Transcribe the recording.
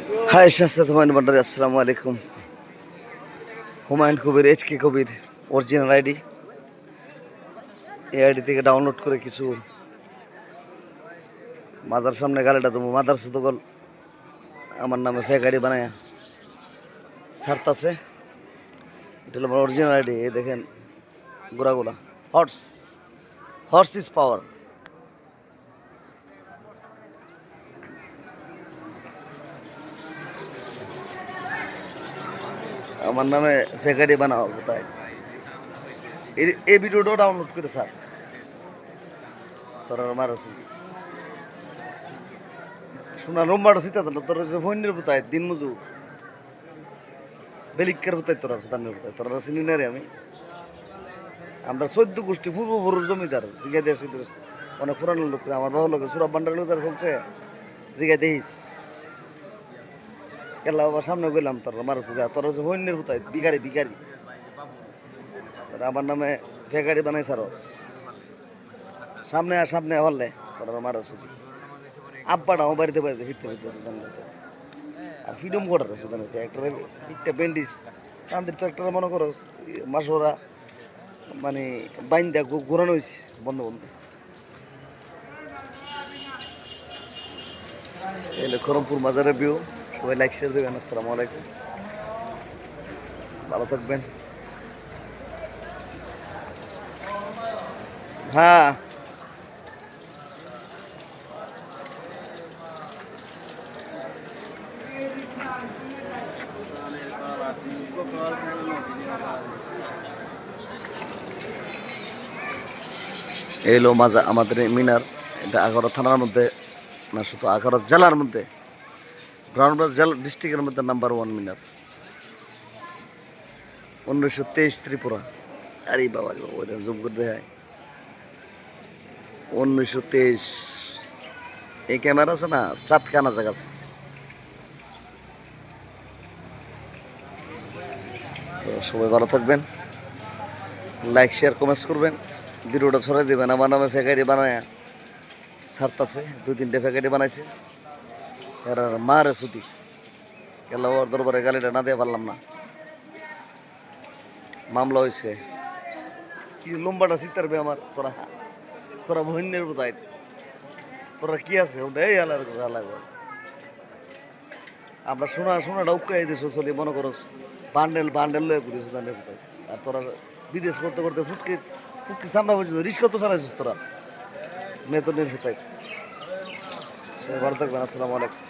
High শাস্ত্র হুমায়ুন ভান্ডারী, আসসালামু আলাইকুম। হুমায়ুন কবির, HK কবির অরিজিনাল আইডি। এই আইডি থেকে ডাউনলোড করে কিছু মাদার সামনে গালিটা দেবো, মাদার সুতগল আমার নামে ফেক আইডি বানায় ছাড়তাছে। এটা হলো আমার অরিজিনাল আইডি। এই দেখেন গোড়াগুলা, হর্স হর্স ইজ পাওয়ার। আমার নামে ফেক আইডি বানাও কোথায়? এই ভিডিওটাও ডাউনলোড করে স্যার তোর মারা শোনা রোমবাটা সীতা তোর ফোনের কোথায় দিন মজু বেলিকের কোথায় তোরা সুতানের কোথায় তোরা চিনি না রে আমি। আমরা 14 গোষ্ঠী পূর্বপুরুষ জমিদার জিগাই দিয়ে অনেক পুরানো লোক, আমার বাবা লোক সুরাব ভান্ডারের লোক চলছে জিগাই দিস কেলা বাবা সামনে গেলাম তোর মারছে তোর ফোনের কোথায় বিকারি বিকারি আমার নামে ফেকারি বানাই সারস সামনে হলে তোর মারা সুদি আব্বাটা আমার বাড়িতে বাড়িতে ফিরতে ফিরতে সুদান আর ফ্রিডম কোটার সুদান একটা ব্যান্ডিস চান্দির তো একটা মনে করো মাসোরা মানে বাইন্দা ঘোরানো হয়েছে বন্ধ বন্ধ। এলে খরমপুর মাজারের ভিউ। সবাই লাইক শেয়ার দেবেন। আসসালামু আলাইকুম, ভালো থাকবেন। হ্যাঁ এলো মাজা আমাদের মিনার। এটা আগারো থানার মধ্যে না, শুধু আগারো জেলার মধ্যে, ব্রাহ্মণবাড়িয়া জেলা ডিস্ট্রিক্টের মধ্যে নাম্বার 1 মিনার। 1923 ত্রিপুরা। আরে বাবা ওইটা জুম করে দেখায় 1923। এই ক্যামেরা আছে না, চাঁদখানা জায়গা আছে। তো সবাই ভালো থাকবেন, লাইক শেয়ার কমেন্টস করবেন, ভিডিওটা ছড়াই দেবেন। আমার নামে ফেকারি বানায় ছাড়তাছে, 2-3টে ফেকারি বানাইছে এরা মারে ছুটি গেল। ওর দরবারে গালিটা না দিয়ে পারলাম না, মামলা হয়েছে। কি লম্বাটা চিত্তারবে আমার, তোরা তোরা বন্যের বোধ তোরা কি আছে ওটাই আলার লাগবে। আমরা সোনাটা উকাই দিছো চলি মনে করো বান্ডেল লয়ে ঘুরিস জানের কোথায়। আর তোরা বিদেশ করতে করতে ফুটকি সামনা পর্যন্ত রিস্ক তো চালাইছিস তোরা মেতনের কোথায়। সবাই ভালো থাকবেন। আসসালামু আলাইকুম।